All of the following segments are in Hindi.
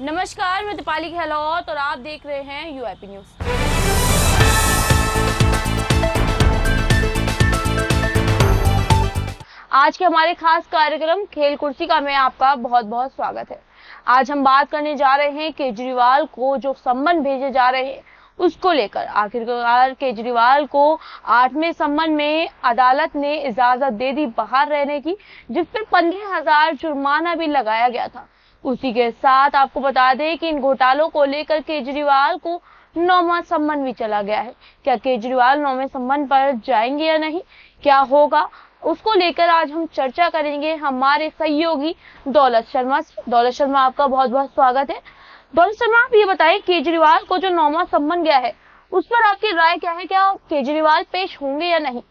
नमस्कार, मैं दीपाली गहलोत और आप देख रहे हैं यूआईपी न्यूज। आज के हमारे खास कार्यक्रम खेल कुर्सी का में आपका बहुत बहुत स्वागत है। आज हम बात करने जा रहे हैं केजरीवाल को जो सम्मन भेजे जा रहे हैं उसको लेकर। आखिरकार केजरीवाल को 8वें सम्मन में अदालत ने इजाजत दे दी बाहर रहने की, जिस पर 15,000 जुर्माना भी लगाया गया था। उसी के साथ आपको बता दें कि इन घोटालों को लेकर केजरीवाल को 9वां सम्मन भी चला गया है। क्या केजरीवाल 9वें सम्मन पर जाएंगे या नहीं, क्या होगा, उसको लेकर आज हम चर्चा करेंगे हमारे सहयोगी दौलत शर्मा से। दौलत शर्मा, आपका बहुत बहुत स्वागत है। दौलत शर्मा, आप ये बताइए, केजरीवाल को जो 9वां सम्मन गया है उस पर आपकी राय क्या है? क्या केजरीवाल पेश होंगे या नहीं?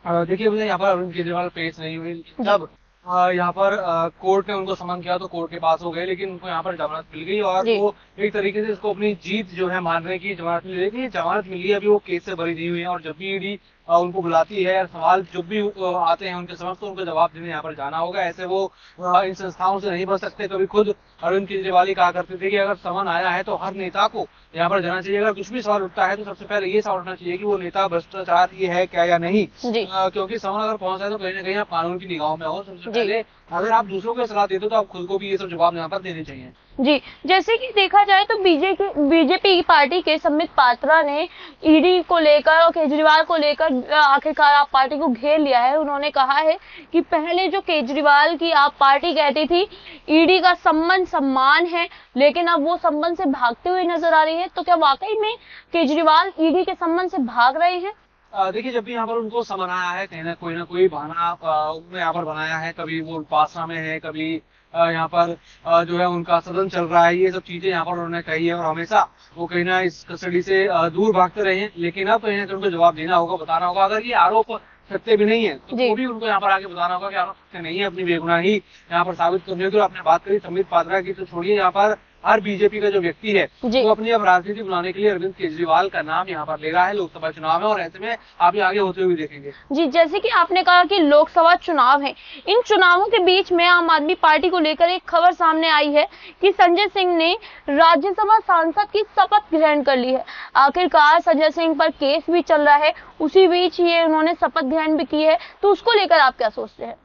देखिए, मुझे यहाँ पर अरविंद केजरीवाल पेश नहीं हुए। जब यहाँ पर कोर्ट ने उनको समन किया तो कोर्ट के पास हो गए, लेकिन उनको यहाँ पर जमानत मिल गई और वो एक तरीके से इसको अपनी जीत जो है मानने की जमानत मिल गई। जमानत मिली है, अभी वो केस से बरी नहीं हुई है और जब भी ईडी उनको बुलाती है, सवाल जब भी आते हैं उनके समक्ष, तो उनको जवाब देने यहाँ पर जाना होगा। ऐसे वो इन संस्थाओं से नहीं बच सकते। कभी खुद अरविंद केजरीवाल ही कहा करते थे कि अगर समन आया है तो हर नेता को यहाँ पर जाना चाहिए। अगर कुछ भी सवाल उठता है तो सबसे पहले ये सवाल उठना चाहिए कि वो नेता भ्रष्टाचार ये है क्या या नहीं, क्योंकि समन अगर पहुंचा है तो कहीं ना कहीं आप कानून की निगाहों में हो। सबसे पहले अगर आप दूसरों को सलाह देते हो तो आप खुद को भी ये सब जवाब यहाँ पर देने चाहिए। जी, जैसे कि देखा जाए तो बीजेपी की पार्टी के संबित पात्रा ने ईडी को लेकर और केजरीवाल को लेकर आखिरकार आप पार्टी को घेर लिया है। उन्होंने कहा है कि पहले जो केजरीवाल की आप पार्टी कहती थी ईडी का सम्मान है, लेकिन अब वो सम्मान से भागते हुए नजर आ रही है। तो क्या वाकई में केजरीवाल ईडी के सम्मान से भाग रहे हैं? देखिए, जब भी यहाँ पर उनको समन आया है कहीं ना कोई बहाना उन्होंने यहाँ पर बनाया है। कभी वो उपासना में है, कभी यहाँ पर जो है उनका सदन चल रहा है, ये सब चीजें यहाँ पर उन्होंने कही है और हमेशा वो कहीं ना इस कस्टडी से दूर भागते रहे हैं। लेकिन अब कहीं ना कहीं उनको जवाब देना होगा, बताना होगा। अगर ये आरोप सत्य भी नहीं है तो वो भी उनको यहाँ पर आगे बताना होगा कि आरोप सत्य नहीं है, अपनी बेगुनाही यहाँ पर साबित करनी होगी। आपने बात करी संबित पात्रा की, तो छोड़िए, यहाँ पर हर बीजेपी का जो व्यक्ति है वो अपनी अब राजनीति बनाने के लिए अरविंद केजरीवाल का नाम यहाँ पर ले रहा है। लोकसभा चुनाव है और ऐसे में आप आगे होते हुए देखेंगे। जी, जैसे कि आपने कहा कि लोकसभा चुनाव है, इन चुनावों के बीच में आम आदमी पार्टी को लेकर एक खबर सामने आई है कि संजय सिंह ने राज्यसभा सांसद की शपथ ग्रहण कर ली है। आखिरकार संजय सिंह पर केस भी चल रहा है, उसी बीच ये उन्होंने शपथ ग्रहण भी की है, तो उसको लेकर आप क्या सोचते हैं?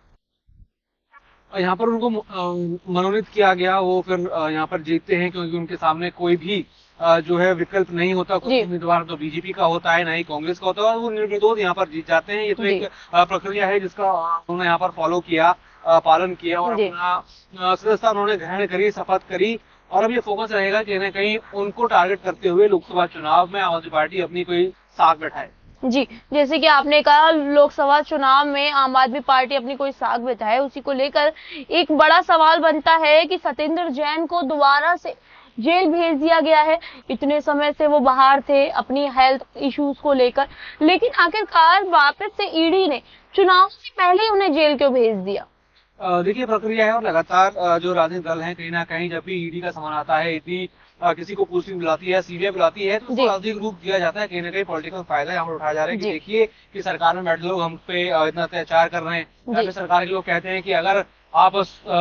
यहाँ पर उनको मनोनीत किया गया, वो फिर यहाँ पर जीतते हैं क्योंकि उनके सामने कोई भी जो है विकल्प नहीं होता। कोई उम्मीदवार तो बीजेपी का होता है, ना ही कांग्रेस का होता है, और वो निर्विरोध यहाँ पर जीत जाते हैं। ये तो एक प्रक्रिया है जिसका उन्होंने यहाँ पर फॉलो किया, पालन किया और अपना सदस्यता उन्होंने ग्रहण करी, शपथ करी। और अब ये फोकस रहेगा कहीं ना कहीं उनको टारगेट करते हुए लोकसभा चुनाव में आम आदमी पार्टी अपनी कोई साख बैठाए। जी, जैसे कि आपने कहा लोकसभा चुनाव में आम आदमी पार्टी अपनी कोई साख बिठाए, उसी को लेकर एक बड़ा सवाल बनता है कि सत्येंद्र जैन को दोबारा से जेल भेज दिया गया है। इतने समय से वो बाहर थे अपनी हेल्थ इश्यूज को लेकर, लेकिन आखिरकार वापस से ईडी ने चुनाव से पहले ही उन्हें जेल क्यों भेज दिया? देखिए, प्रक्रिया है और लगातार जो राजनीतिक दल है कहीं ना कहीं जब भी ईडी का सामान आता है, ईडी किसी को पूछताछ बुलाती है, सीबीआई बुलाती है, तो उसको राजनीतिक रूप दिया जाता है। कहीं ना कहीं पॉलिटिकल फायदा यहाँ पर उठाया जा रहा है कि देखिए कि सरकार में बैठे लोग हम पे इतना अत्याचार कर रहे हैं। या फिर सरकार के लोग कहते हैं कि अगर आप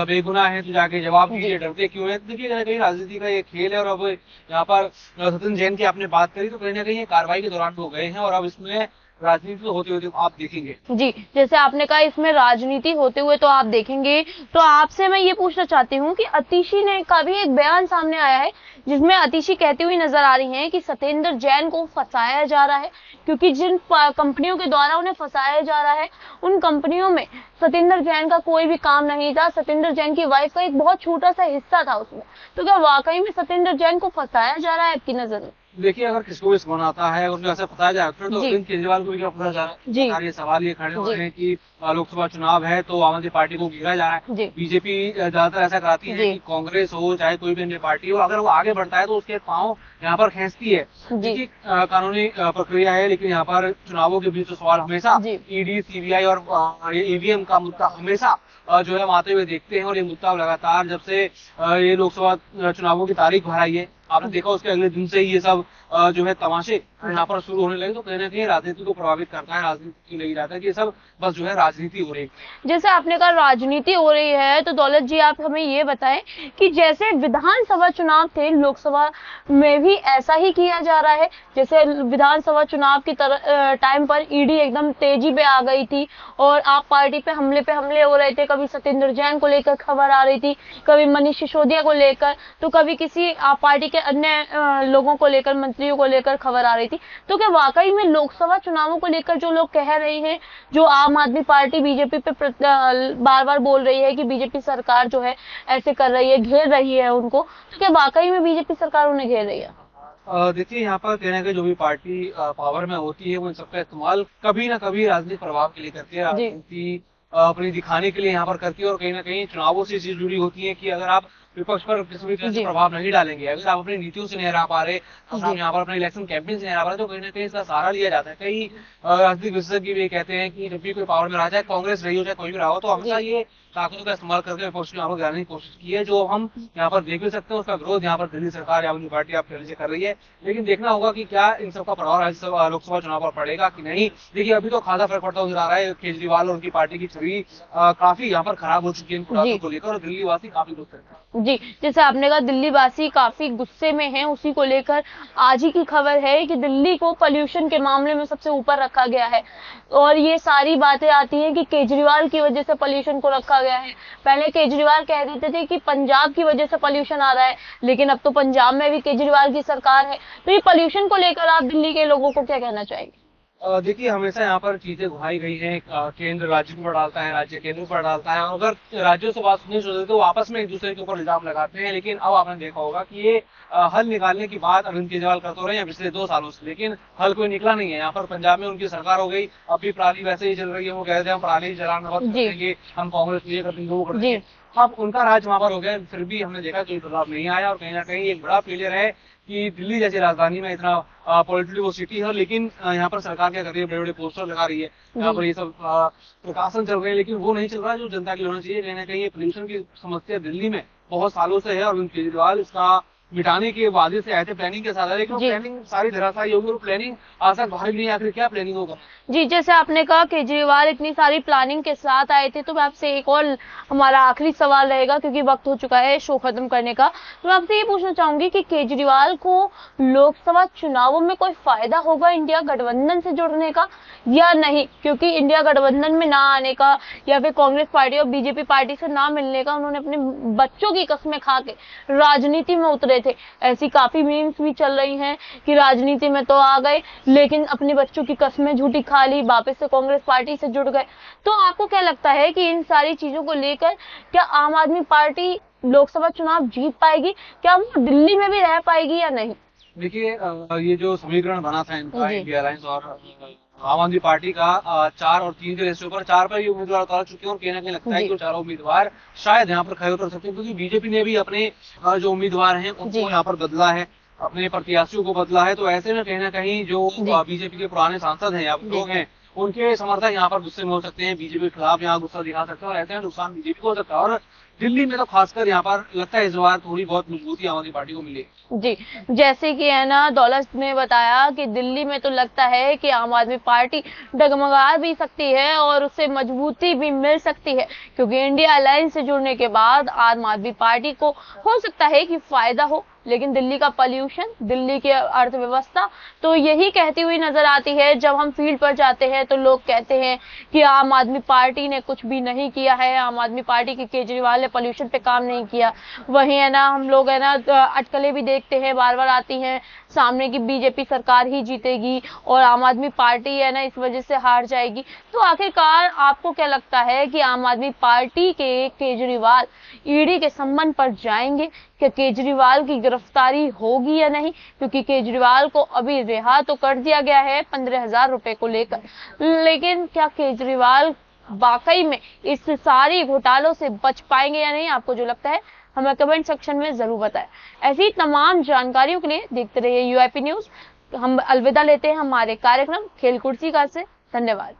बेगुनाह हैं तो जाके जवाब दीजिए, डरते क्यों है? देखिए, कहीं ना कहीं राजनीति का ये खेल है। और अब यहाँ पर सत्येंद्र जैन की आपने बात करी, तो कहीं ना कहीं ये कार्रवाई के दौरान वो गए हैं और अब इसमें राजनीति होते हुए आप देखेंगे। जी, जैसे आपने कहा इसमें राजनीति होते हुए तो आप देखेंगे, तो आपसे मैं ये पूछना चाहती हूँ कि अतिशी ने का भी एक बयान सामने आया है जिसमें अतिशी कहती हुई नजर आ रही हैं कि सत्येंद्र जैन को फंसाया जा रहा है, क्योंकि जिन कंपनियों के द्वारा उन्हें फंसाया जा रहा है उन कंपनियों में सत्येंद्र जैन का कोई भी काम नहीं था। सत्येंद्र जैन की वाइफ का एक बहुत छोटा सा हिस्सा था उसमें। तो क्या वाकई में सत्येंद्र जैन को फंसाया जा रहा है आपकी नजर में? देखिए, अगर किसको भी समझ आता है उनको ऐसा फंसाया जाए फिर तो अरविंद केजरीवाल को भी क्या फंसाया जा रहा है? ये सवाल ये खड़े हो रहे हैं कि लोकसभा चुनाव है तो आम आदमी पार्टी को घेरा जा रहा है। बीजेपी ज्यादातर ऐसा कराती है कि कांग्रेस हो चाहे कोई भी अन्य पार्टी हो, अगर वो आगे बढ़ता है तो उसके पांव यहाँ पर खींचती है। देखिए, कानूनी प्रक्रिया है, लेकिन यहाँ पर चुनावों के बीच सवाल हमेशा ईडी, सीबीआई और ईवीएम का मुद्दा हमेशा जो है आते हुए देखते हैं। और ये मुद्दा लगातार जब से ये लोकसभा चुनावों की तारीख भर आई है, आपने देखा उसके अगले दिन से ही ये सब जो है तमाशे यहाँ पर शुरू होने लगे तो कहीं ना कहीं राजनीति को प्रभावित करता है, राजनीति लगी जाता है कि सब बस जो है राजनीति हो रही है। जैसे आपने कहा राजनीति हो रही है, तो दौलत जी आप हमें ये बताएं कि जैसे विधानसभा चुनाव थे, लोकसभा में भी ऐसा ही किया जा रहा है। जैसे विधानसभा चुनाव की तरह टाइम पर ईडी एकदम तेजी पे आ गई थी और आप पार्टी पे हमले हो रहे थे। कभी सत्येंद्र जैन को लेकर खबर आ रही थी, कभी मनीष सिसोदिया को लेकर, तो कभी किसी आप पार्टी के अन्य लोगों को लेकर, मंत्रियों को लेकर खबर आ रही थी। तो क्या वाकई में लोकसभा चुनावों को लेकर जो लोग कह रहे हैं, जो आम आदमी पार्टी बीजेपी पे बार बार बोल रही है कि बीजेपी सरकार जो है ऐसे कर रही है, घेर रही है उनको, तो क्या वाकई में बीजेपी सरकार उन्हें घेर रही है? देखिए, यहाँ पर कहने के जो भी पार्टी पावर में होती है वो इन सबका इस्तेमाल कभी ना कभी राजनीतिक प्रभाव के लिए करती है, राजनीति अपनी दिखाने के लिए यहाँ पर करती है। और कहीं ना कहीं चुनावों से चीज जुड़ी होती है कि अगर आप विपक्ष पर किसी भी तरह से प्रभाव नहीं डालेंगे, अगर आप अपनी नीतियों से नहीं हरा पा रहे, अगर आप यहाँ पर अपने इलेक्शन कैंपेन से नहीं हरा पा रहे, तो कहीं ना कहीं इसका सहारा लिया जाता है। कई राजनीतिक विशेषज्ञ भी कहते हैं कि जब भी कोई पावर में रहा, चाहे कांग्रेस रही हो चाहे कोई भी रहा हो, तो हमेशा ये ताकतों का इस्तेमाल करके विपक्ष को यहाँ पर गिराने की कोशिश की है। जो हम यहाँ पर देख भी सकते हैं, उसका विरोध यहाँ पर दिल्ली सरकार या उनकी पार्टी आप पहले से कर रही है। लेकिन देखना होगा कि क्या इन सबका प्रभाव राज्यसभा लोकसभा चुनाव पर पड़ेगा कि नहीं। देखिए, अभी तो खासा फर्क पड़ता नजर आ रहा है। केजरीवाल और उनकी पार्टी की छवि काफी यहाँ पर खराब हो चुकी है इन मुद्दों को लेकर, और दिल्ली वासी काफी गुस्से में। जी, जैसे आपने कहा दिल्ली वासी काफी गुस्से में हैं, उसी को लेकर आज ही की खबर है कि दिल्ली को पॉल्यूशन के मामले में सबसे ऊपर रखा गया है। और ये सारी बातें आती हैं कि केजरीवाल की वजह से पॉल्यूशन को रखा गया है। पहले केजरीवाल कह देते थे कि पंजाब की वजह से पॉल्यूशन आ रहा है, लेकिन अब तो पंजाब में भी केजरीवाल की सरकार है। तो ये पॉल्यूशन को लेकर आप दिल्ली के लोगों को क्या कहना चाहेंगे? देखिए, हमेशा यहाँ पर चीजें घुमाई गई हैं। केंद्र राज्य पर डालता है, राज्य केंद्र पर डालता है, और अगर राज्यों से बात नहीं सुनते तो आपस में एक दूसरे के ऊपर इल्जाम लगाते हैं। लेकिन अब आपने देखा होगा कि ये हल निकालने की बात अरविंद केजरीवाल कर तो रहे हैं पिछले 2 सालों से, लेकिन हल कोई निकला नहीं है। यहाँ पर पंजाब में उनकी सरकार हो गई, अब भी पराली वैसे ही चल रही है। वो कहते हैं हम पराली जलाना बंद कर देंगे, हम कांग्रेस ये कर देंगे, वो कर देंगे। अब उनका राज वहां पर हो गया, फिर भी हमने देखा कोई बदलाव नहीं आया। और कहीं ना कहीं एक बड़ा फेलियर है कि दिल्ली जैसी राजधानी में इतना पॉलिटिकली वो सिटी है, लेकिन यहाँ पर सरकार क्या कर रही है, बड़े बड़े पोस्टर लगा रही है, यहाँ पर ये सब प्रकाशन चल रहे हैं, लेकिन वो नहीं चल रहा जो जनता के लिए होना चाहिए। कहीं ना कहीं ये पोल्यूशन की समस्या दिल्ली में बहुत सालों से है, और केजरीवाल इसका मिटाने के वादे से आए थे, प्लानिंग के साथ आए, लेकिन प्लानिंग सारी धराशायी होगी। और प्लानिंग आज तक बाहर नहीं, आखिर क्या प्लानिंग होगा? जी, जैसे आपने कहा केजरीवाल इतनी सारी प्लानिंग के साथ आए थे, तो मैं आपसे एक और हमारा आखिरी सवाल रहेगा क्योंकि वक्त हो चुका है शो खत्म करने का। तो मैं आपसे ये पूछना चाहूंगी कि केजरीवाल को लोकसभा चुनावों में कोई फायदा होगा इंडिया गठबंधन से जुड़ने का या नहीं? क्योंकि इंडिया गठबंधन में ना आने का या फिर कांग्रेस पार्टी और बीजेपी पार्टी से ना मिलने का उन्होंने अपने बच्चों की कस्में खा के राजनीति में उतरे थे। ऐसी काफी मीम्स भी चल रही हैं कि राजनीति में तो आ गए लेकिन अपने बच्चों की कस्में झूठी खा ली, वापस से कांग्रेस पार्टी से जुड़ गए। तो आपको क्या लगता है कि इन सारी चीजों को लेकर क्या आम आदमी पार्टी लोकसभा चुनाव जीत पाएगी? क्या वो दिल्ली में भी रह पाएगी या नहीं? देखिए, ये जो समीकरण बना था इनका, इंडिया अलायंस और आम आदमी पार्टी का, 4 और 3 के रेशियो पर 4 पर ये उम्मीदवार उतार चुके हैं। और कहीं ना कहीं लगता है कि 4 उम्मीदवार शायद यहाँ पर खड़े उतर सकते हैं, क्योंकि बीजेपी ने भी अपने जो उम्मीदवार हैं उनको यहाँ पर बदला है, अपने प्रत्याशियों को बदला है। तो ऐसे में कहीं ना कहीं जो बीजेपी के पुराने सांसद हैं या लोग हैं, उनके समर्थक यहाँ पर गुस्से में हो सकते हैं, बीजेपी के खिलाफ यहाँ गुस्सा दिखा सकते हैं, और ऐसे में नुकसान बीजेपी को हो सकता है। और दिल्ली में तो खासकर यहाँ पर लगता है इस बार थोड़ी बहुत मजबूती आम आदमी पार्टी को मिलेगी। जी, जैसे कि है ना दौलत ने बताया कि दिल्ली में तो लगता है कि आम आदमी पार्टी डगमगा भी सकती है और उससे मजबूती भी मिल सकती है, क्योंकि इंडिया अलायंस से जुड़ने के बाद आम आदमी पार्टी को हो सकता है कि फायदा हो। लेकिन दिल्ली का पॉल्यूशन, दिल्ली की अर्थव्यवस्था तो यही कहती हुई नजर आती है। जब हम फील्ड पर जाते हैं तो लोग कहते हैं कि आम आदमी पार्टी ने कुछ भी नहीं किया है, आम आदमी पार्टी के केजरीवाल ने पॉल्यूशन पे काम नहीं किया। वहीं है ना हम लोग है ना अटकलें भी देखते हैं, बार बार आती हैं सामने की बीजेपी सरकार ही जीतेगी और आम आदमी पार्टी है ना इस वजह से हार जाएगी। तो आखिरकार आपको क्या लगता है कि आम आदमी पार्टी के केजरीवाल ईडी के सम्मन पर जाएंगे? क्या केजरीवाल की गिरफ्तारी होगी या नहीं? क्योंकि केजरीवाल को अभी रिहा तो कर दिया गया है 15,000 रुपए को लेकर, लेकिन क्या केजरीवाल वाकई में इस सारी घोटालों से बच पाएंगे या नहीं? आपको जो लगता है हमें कमेंट सेक्शन में जरूर बताएं। ऐसी तमाम जानकारियों के लिए देखते रहिए यूआईपी न्यूज। हम अलविदा लेते हैं हमारे कार्यक्रम खेल कुर्सी का से। धन्यवाद।